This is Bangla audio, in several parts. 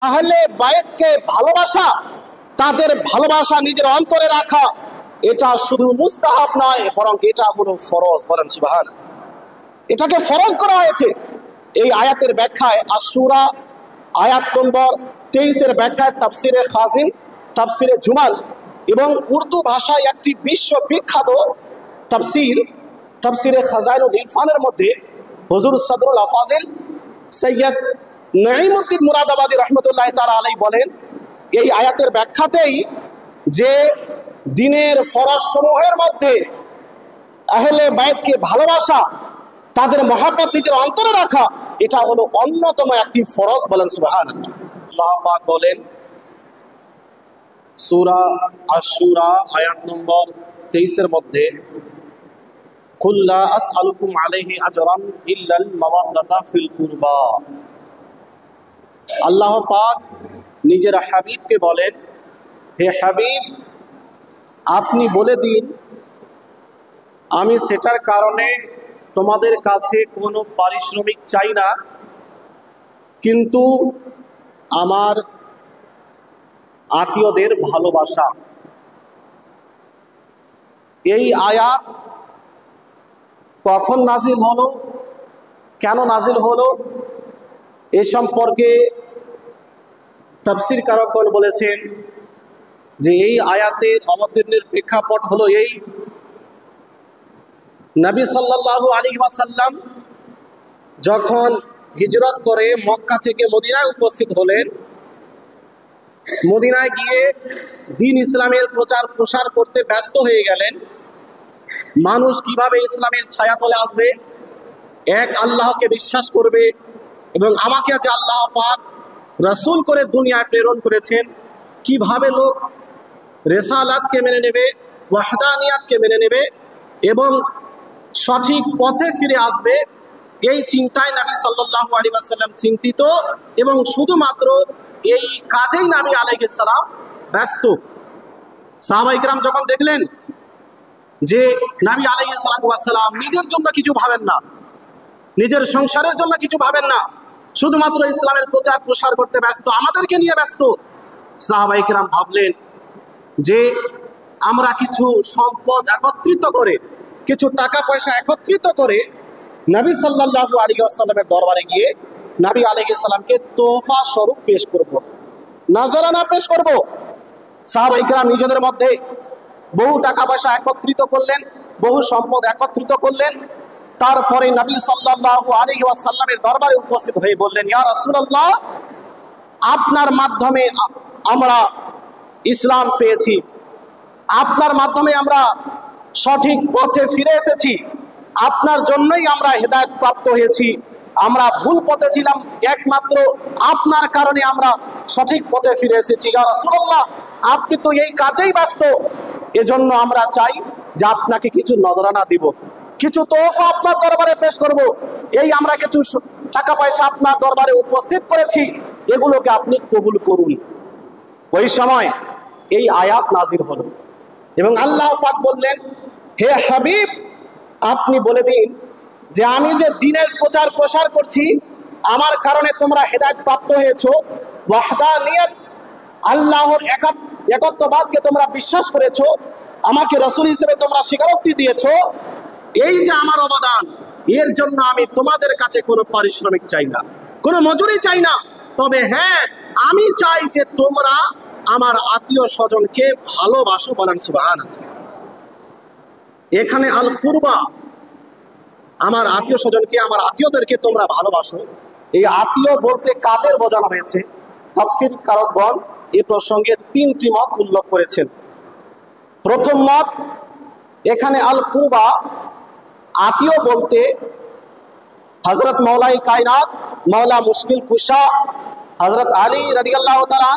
আহলে বায়েতকে ভালোবাসা, তাদের ভালোবাসা নিজের অন্তরে রাখা, এটা শুধু মুস্তাহাব নয়, বরং এটা হলো ফরজ। বলেন সুবহানাল্লাহ। এটাকে ফরজ করা হয়েছে। এই আয়াতের ব্যাখ্যায় আশ-শূরা আয়াত নম্বর 23-এর ব্যাখ্যায় তাফসিরে খাজিন, তাফসিরে জুমাল এবং উর্দু ভাষায় একটি বিশ্ববিখ্যাত তাফসির, তাফসিরে খাজাইনুল ইরফানের মধ্যে হুজুর সদরুল আফাজিল সৈয়দ নঈমুদ্দিন মুরাদাবাদী রহমতুল্লাহ তাআলা আলাইহি বলেন, এই আয়াতের ব্যাখ্যাতেই যে দিনের ফরজ সমূহের মধ্যে আহলে বায়েতকে ভালোবাসা, তাদের মহব্বত নিজের অন্তরে রাখা, এটা হলো অন্যতম একটি ফরজ। বলেন সুবহানাল্লাহ। আল্লাহ পাক বলেন সূরা আশ-শূরা আয়াত নম্বর 23-এর মধ্যে, কুল লা আসআলুকুম আলাইহি আজরান ইল্লাল মাওয়াদ্দাতা ফিল কুরবা। আল্লাহ পাক নিজের হাবিবকে বলেন, হে হাবিব, আপনি বলে দিন আমি সেটার কারণে তোমাদের কাছে কোনো পারিশ্রমিক চাই না, কিন্তু আমার আত্মীয়দের ভালোবাসা। এই আয়াত কখন নাজিল হলো, কেন নাজিল হলো, এ সম্পর্কে তাফসীর কারকগণ বলেছেন যে এই আয়াতের অবতীর্ণের প্রেক্ষাপট হলো এই, নবী সাল্লাল্লাহু আলাইহি ওয়াসাল্লাম যখন হিজরত করে মক্কা থেকে মদিনায় উপস্থিত হলেন, মদিনায় গিয়ে দ্বীন ইসলামের প্রচার প্রসার করতে ব্যস্ত হয়ে গেলেন। মানুষ কিভাবে ইসলামের ছায়াতলে আসবে, এক আল্লাহকে বিশ্বাস করবে এবং আমাকে যে আল্লাহ পাক রাসূল করে দুনিয়ায় প্রেরণ করেছেন, কিভাবে লোক রিসালাতকে মেনে নেবে, ওয়াহদানিয়াতকে মেনে নেবে এবং সঠিক পথে ফিরে আসবে, এই চিন্তায় নবী সাল্লাল্লাহু আলাইহি ওয়াসাল্লাম চিন্তিত এবং শুধুমাত্র এই কাজেই নবী আলাইহিস সালাম ব্যস্ত। সাহাবায়ে কিরাম যখন দেখলেন যে নবী আলাইহিস সালাম নিজের জন্য কিছু ভাবেন না, নিজের সংসারের জন্য কিছু ভাবেন না, শুধুমাত্র ইসলামের প্রচার প্রসার করতে ব্যস্ত, আমাদেরকে নিয়ে ব্যস্ত, সাহাবায়ে কিরাম ভাবলেন যে আমরা কিছু সম্পদ একত্রিত করে, কিছু টাকা পয়সা একত্রিত করে নবী সাল্লাল্লাহু আলাইহি ওয়াসাল্লামের দরবারে গিয়ে নবী আলাইহিস সালামকে তোহফা স্বরূপ পেশ করব, নাজরানা পেশ করব। সাহাবায়ে কিরাম নিজেদের মধ্যে বহু টাকা পয়সা একত্রিত করলেন, বহু সম্পদ একত্রিত করলেন। তারপরে নবী সাল্লাল্লাহু আলাইহি ওয়াসাল্লামের দরবারে উপস্থিত হয়ে বললেন, ইয়া রাসূলুল্লাহ, আপনার মাধ্যমে আমরা ইসলাম পেয়েছি, আপনার মাধ্যমে আমরা সঠিক পথে ফিরে এসেছি, আপনার জন্যই আমরা হেদায়েত প্রাপ্ত হয়েছি, আমরা ভুল পথে ছিলাম, একমাত্র আপনার কারণে আমরা সঠিক পথে ফিরে এসেছি। ইয়া রাসূলুল্লাহ, আপনি তো এই কাজেই ব্যস্ত, এজন্য আমরা চাই যে আপনাকে কিছু নজরানা দিব, কিছু তোহফা আপনার দরবারে পেশ করব, এই আমরা কিছু টাকা পয়সা আপনার দরবারে উপস্থিত করেছি, এগুলোকে আপনি কবুল করুন। ওই সময় এই আয়াত নাজিল হলো এবং আল্লাহ পাক বললেন, হে হাবিব, আপনি বলে দিন যে আমি যে দ্বীনের প্রচার প্রসার করছি, আমার কারণে তোমরা হেদায়েত প্রাপ্ত হয়েছো, ওয়াহদানিয়ত আল্লাহর একত্ববাদকে তোমরা বিশ্বাস করেছো, আমাকে রাসূল হিসেবে তোমরা স্বীকারোক্তি দিয়েছো, এই যে আমার অবদান, এর জন্য আমি তোমাদের কাছে কোনো পারিশ্রমিক চাই না, কোনো মজুরি চাই না, তবে হ্যাঁ, আমি চাই যে তোমরা আমার আত্মীয় স্বজনকে ভালোবাসো। বলেন সুবহানাল্লাহ। এখানে আল কুরবা, আমার আত্মীয় স্বজনকে, আমার আত্মীয়দেরকে তোমরা ভালোবাসো, এই আত্মীয় বলতে কাদের বোঝানো হয়েছে? তাফসীর কারকগণ এই প্রসঙ্গে তিনটি মত উল্লেখ করেছেন। প্রথম মত, এখানে আল কুরবা আত্মীয় বলতে হযরত মাওলাই কায়নাত, মাওলা মুশকিল কুশা হযরত আলী রাদিয়াল্লাহু তাআলা,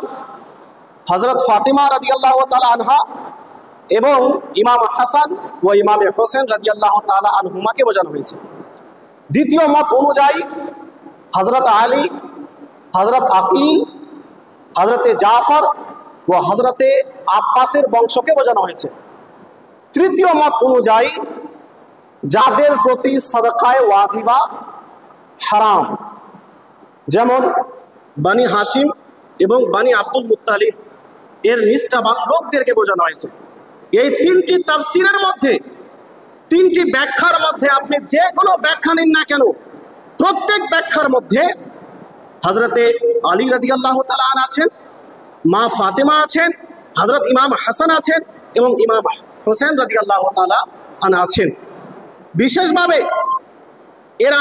হযরত ফাতিমা রাদিয়াল্লাহু তাআলা আনহা এবং ইমাম হাসান ও ইমাম হোসেন রাদিয়াল্লাহু তাআলা আনহুমাকে বোঝানো হয়েছে। দ্বিতীয় মত অনুযায়ী হযরত আলী, হযরত আকিল, হযরতে জাফর ও হযরতে আব্বাসের বংশকে বোঝানো হয়েছে। তৃতীয় মত অনুযায়ী যাদের প্রতি সাদকায়ে ওয়াজিবা হারাম, যেমন বনি হাশিম এবং বানি আব্দুল মুত্তালিব এর নিষ্ঠাবান লোকদেরকে বোঝানো হয়েছে। এই তিনটি তাফসীরের মধ্যে, তিনটি ব্যাখ্যার মধ্যে আপনি যে কোনো ব্যাখ্যা নিন না কেন, প্রত্যেক ব্যাখ্যার মধ্যে হযরতে আলী রাদিয়াল্লাহু তাআলা আনহু আছেন, মা ফাতেমা আছেন, হযরত ইমাম হাসান আছেন এবং ইমাম হোসেন রাদিয়াল্লাহু তাআলা আনহু আছেন। বিশেষভাবে এরা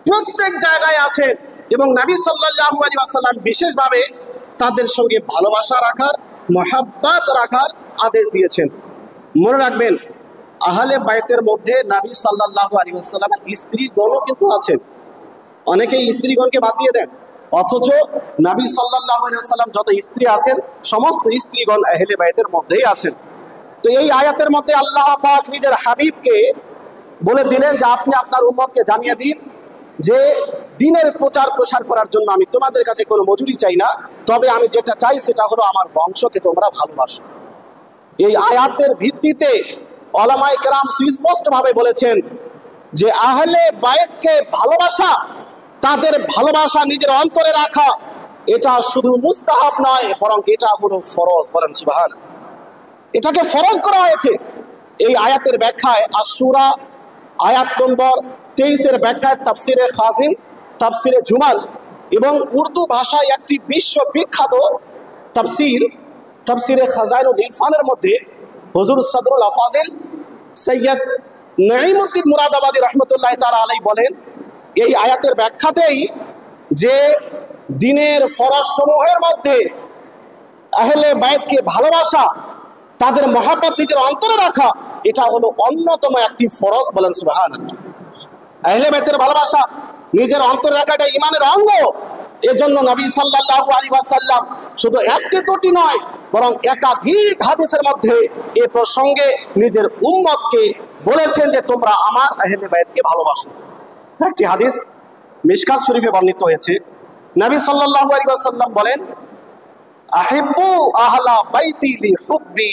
প্রত্যেক জায়গায় আছেন এবং নবী সাল্লাল্লাহু আলাইহি ওয়াসাল্লাম বিশেষভাবে তাদের সঙ্গে ভালোবাসা রাখার, মহব্বত রাখার আদেশ দিয়েছেন। মনে রাখবেন, আহলে বাইতের মধ্যে নবী সাল্লাল্লাহু আলাইহি ওয়াসাল্লামের স্ত্রীগণও কিন্তু আছেন। অনেকেই স্ত্রীগণকে বাদ দিয়ে দেন, অথচ নবী সাল্লাল্লাহু আলাইহি ওয়াসাল্লাম যত স্ত্রী আছেন সমস্ত স্ত্রীগণ আহলে বাইতের মধ্যেই আছেন। তো এই আয়াতের মধ্যে আল্লাহ পাক নিজের হাবিবকে বলে দিলেন যে আপনি আপনার উম্মতকে জানিয়ে দিন যে দ্বীনের প্রচার প্রসার করার জন্য আমি তোমাদের কাছে কোনো মজুরি চাই না, তবে আমি যেটা চাই সেটা হলো আমার বংশকে তোমরা ভালোবাসো। এই আয়াতের ভিত্তিতে উলামায়ে কেরাম সুস্পষ্টভাবে বলেছেন যে আহলে বায়েতকে ভালোবাসা, তাদের ভালোবাসা নিজের অন্তরে রাখা, এটা শুধু মুস্তাহাব নয়, বরং এটা হলো ফরজ। বলেন সুবহানাল্লাহ। এটাকে ফরজ করা হয়েছে। এই আয়াতের ব্যাখ্যায় আশ-শূরা আয়াত নম্বর 23-এর ব্যাখ্যায় তাফসিরে খাজিম, তাফসিরে জুমাল এবং উর্দু ভাষায় একটি বিশ্ববিখ্যাত তাফসির, তাফসিরে খাজাইনুল ইরফানের মধ্যে হুজুর সদরুল আফাজিল সৈয়দ নঈমউদ্দিন মুরাদাবাদী রাহমাতুল্লাহি তাআলা আলাইহি বলেন, এই আয়াতের ব্যাখ্যাতেই যে দ্বীনের ফরজ সমূহের মধ্যে আহলে বাইতকে ভালোবাসা, তাদের মহব্বত নিজের অন্তরে রাখা, এটা হলো অন্যতম একটি ফরজ। বলেন সুবহানাল্লাহ। আহলে বাইতের ভালোবাসা নিজের অন্তরে রাখাটা ঈমানের অঙ্গ। এজন্য নবী সাল্লাল্লাহু আলাইহি ওয়াসাল্লাম শুধু একটি দুটি নয়, বরং একাধিক হাদিসের মধ্যে এ প্রসঙ্গে নিজের উম্মতকে বলেছেন যে তোমরা আমার আহলে বাইতকে ভালোবাসো। একটি হাদিস মিশকাত শরীফে বর্ণিত হয়েছে, নবী সাল্লাল্লাহু আলাইহি ওয়াসাল্লাম বলেন, আহিব্বু আহলা বাইতি লিহুব্বি,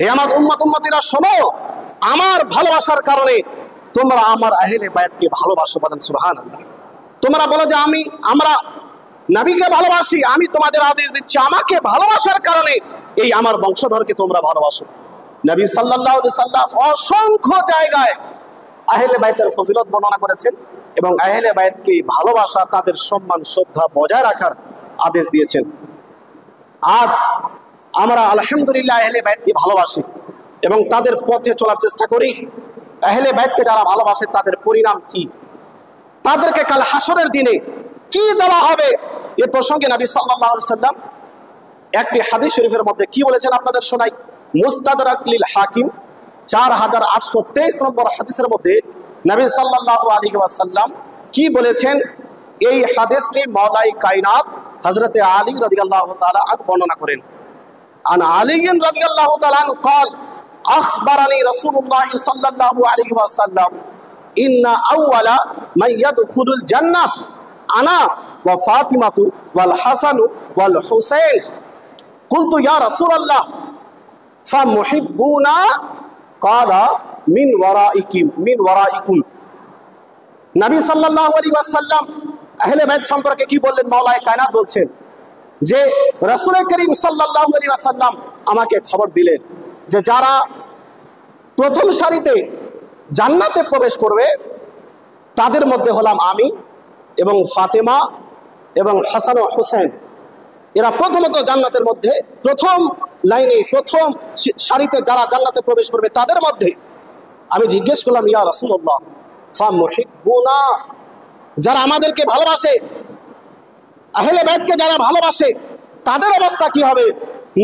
হে আমার উম্মতিরা শোনো, আমার ভালোবাসার কারণে তোমরা আমার আহলে বাইতকে ভালোবাসো। বলেন সুবহানাল্লাহ। তোমরা বলো যে আমরা নবীকে ভালোবাসি, আমি তোমাদের আদেশ দিচ্ছি আমাকে ভালোবাসার কারণে এই আমার বংশধরকে তোমরা ভালোবাসো। নবী সাল্লাল্লাহু আলাইহি সাল্লাম অসংখ্য জায়গায় আহলে বাইতের ফজিলত বর্ণনা করেছেন এবং আহলে বাইতকে ভালোবাসা, তাদের সম্মান শ্রদ্ধা বজায় রাখার আদেশ দিয়েছেন। আজ আমরা আলহামদুলিল্লাহ আহলে বাইতকে ভালোবাসি এবং তাদের পথে চলার চেষ্টা করি। আহলে বাইতকে যারা ভালোবাসে তাদের পরিণাম কি, তাদেরকে কাল হাসরের দিনে কি দেওয়া হবে, এ প্রসঙ্গে নবী সাল্লাল্লাহু আলাইহি সাল্লাম একটি হাদিস শরীফের মধ্যে কি বলেছেন আপনাদের শোনাই। মুস্তাদরাক লিল হাকিম 4823 নম্বর হাদিসের মধ্যে নবী সাল্লাল্লাহু আলাইহি ওয়াসাল্লাম কি বলেছেন, এই হাদিসটি মাওলাই কায়নাত হযরতে আলী রাদিয়াল্লাহু তাআলা আনহু বর্ণনা করেন। আন আলী রাদিয়াল্লাহু তাআলা আনহু قال আখবারানি রাসূলুল্লাহ সাল্লাল্লাহু আলাইহি ওয়াসাল্লাম ইন্না আউওয়ালা মান ইয়াদখুলুল জান্নাহ আনা ওয়া ফাতিমাতু ওয়াল হাসানু ওয়াল হুসাইন। কুলতু ইয়া রাসূলুল্লাহ ফামুহিব্বুনা ক্বালা মিন ওয়ারাইকুম। নবী সাল্লাল্লাহু আলাইহি ওয়াসাল্লাম আহলে বাইত সম্পর্কে কি বললেন? মাওলায়ে কায়নাত বলছেন যে রাসূল করিম সাল্লাল্লাহু আলাইহি ওয়াসাল্লাম আমাকে খবর দিলেন যে যারা প্রথম সারিতে জান্নাতে প্রবেশ করবে তাদের মধ্যে হলাম আমি এবং ফাতেমা এবং হাসান ও হুসেন। এরা প্রথমত জান্নাতের মধ্যে প্রথম লাইনে, প্রথম সারিতে যারা জান্নাতে প্রবেশ করবে তাদের মধ্যে। আমি জিজ্ঞেস করলাম, ইয়া রাসূলুল্লাহ ফামুহিব্বুনা, যারা আমাদেরকে ভালোবাসে, আহলে বাইতকে যারা ভালোবাসে তাদের অবস্থা কি হবে?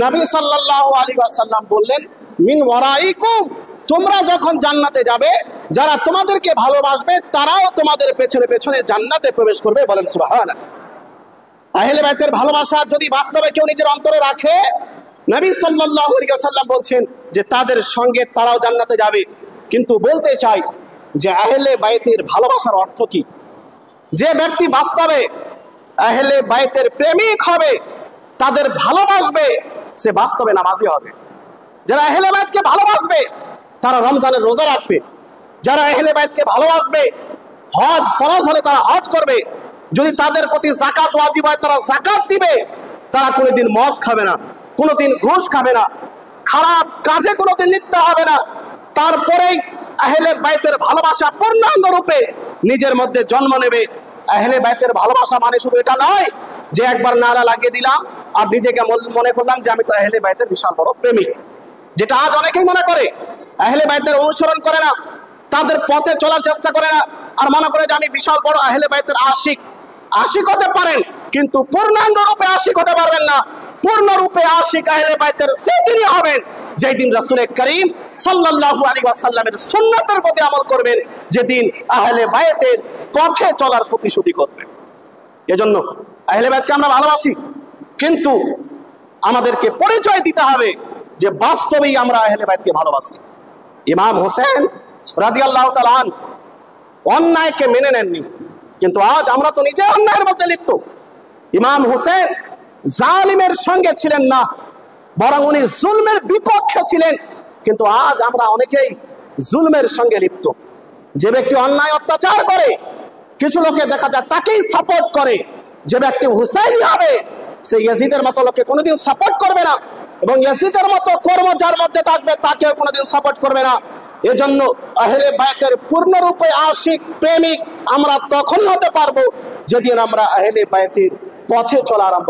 নবী সাল্লাল্লাহু আলাইহি ওয়াসাল্লাম বললেন, মিন ওয়ারাইকুম, তোমরা যখন জান্নাতে যাবে যারা তোমাদেরকে ভালোবাসবে তারাও তোমাদের পেছনে পেছনে জান্নাতে প্রবেশ করবে। বলেন সুবহানাল্লাহ। আহলে বাইতের ভালোবাসা যদি বাস্তবে কেউ নিজের অন্তরে রাখে, নবী সাল্লাল্লাহু আলাইহি ওয়াসাল্লাম বলছেন যে তাদের সঙ্গে তারাও জান্নাতে যাবে। কিন্তু বলতে চাই যে আহলে বাইতের ভালোবাসার অর্থ কি? যে ব্যক্তি বাস্তবে আহলে বাইতের প্রেমিক হবে, তাদের ভালোবাসবে, সে বাস্তবে নামাজি হবে। যারা আহলে বাইতকে ভালোবাসবে তারা রমজানের রোজা রাখবে। যারা আহলে বাইতকে ভালোবাসবে, হজ ফরজ হলে তারা হজ করবে। যদি তাদের প্রতি যাকাত ওয়াজিব হয় তারা যাকাত দিবে। তারা কোনোদিন মদ খাবে না, কোনোদিন ঘুষ খাবে না, খারাপ কাজে কোনোদিন লিপ্ত হবে না। তারপরেই আহলে বাইতের ভালোবাসা পূর্ণাঙ্গ রূপে নিজের মধ্যে জন্ম নেবে। আহলে বাইতের ভালোবাসা মানে শুধু এটা নয় যে একবার নারা লাগিয়ে দিলাম আর নিজেকে মনে করলাম যে আমি তো আহলে বাইতের বিশাল বড় প্রেমিক, যেটা আজ অনেকেই মনে করে। আহলে বাইতের অনুসরণ করে না, তাদের পথে চলার চেষ্টা করে না, আর মনে করে যে আমি বিশাল বড় আহলে বাইতের আশিক। আশিক হতে পারেন, কিন্তু পূর্ণাঙ্গ রূপে আশিক হতে পারবেন না। পূর্ণরূপে আশিক আহলে বাইতের সেদিনই হবেন যেদিন রাসূল করিম সাল্লাল্লাহু আলাইহি ওয়াসাল্লামের সুন্নাতের প্রতি আমল করবেন, যেদিন আহলে বাইতের পথে চলার প্রতিশ্রুতি করবেন। এজন্য আহলে বাইতকে আমরা ভালোবাসি, কিন্তু আমাদেরকে পরিচয় দিতে হবে যে বাস্তবেই আমরা আহলে বাইতকে ভালোবাসি। ইমাম হোসেন রাদিয়াল্লাহু তাআলা আন অন্যায়কে মেনে নেননি, কিন্তু আজ আমরা তো নিজে অন্যায়ের মধ্যে লিপ্ত। ইমাম হোসেন জালিমের সঙ্গে ছিলেন না, বরং উনি জুলমের বিপক্ষে ছিলেন, কিন্তু আজ আমরা অনেকেই জুলমের সঙ্গে লিপ্ত। যে ব্যক্তি অন্যায় অত্যাচার করে, কিছু লোকে দেখা যায় তাকেই সাপোর্ট করে। যে ব্যক্তি হুসাইনি হবে, সে ইয়াজিদের মতো লোককে কোনোদিন সাপোর্ট করবে না, এবং ইয়াজিদের মতো কর্ম যার মধ্যে থাকবে তাকেও কোনোদিন সাপোর্ট করবে না। এজন্য আহলে বাইতের পূর্ণরূপে আশিক প্রেমিক আমরা তখনই হতে পারবো যেদিন আমরা আহলে বাইতের পথে চলা আরম্ভ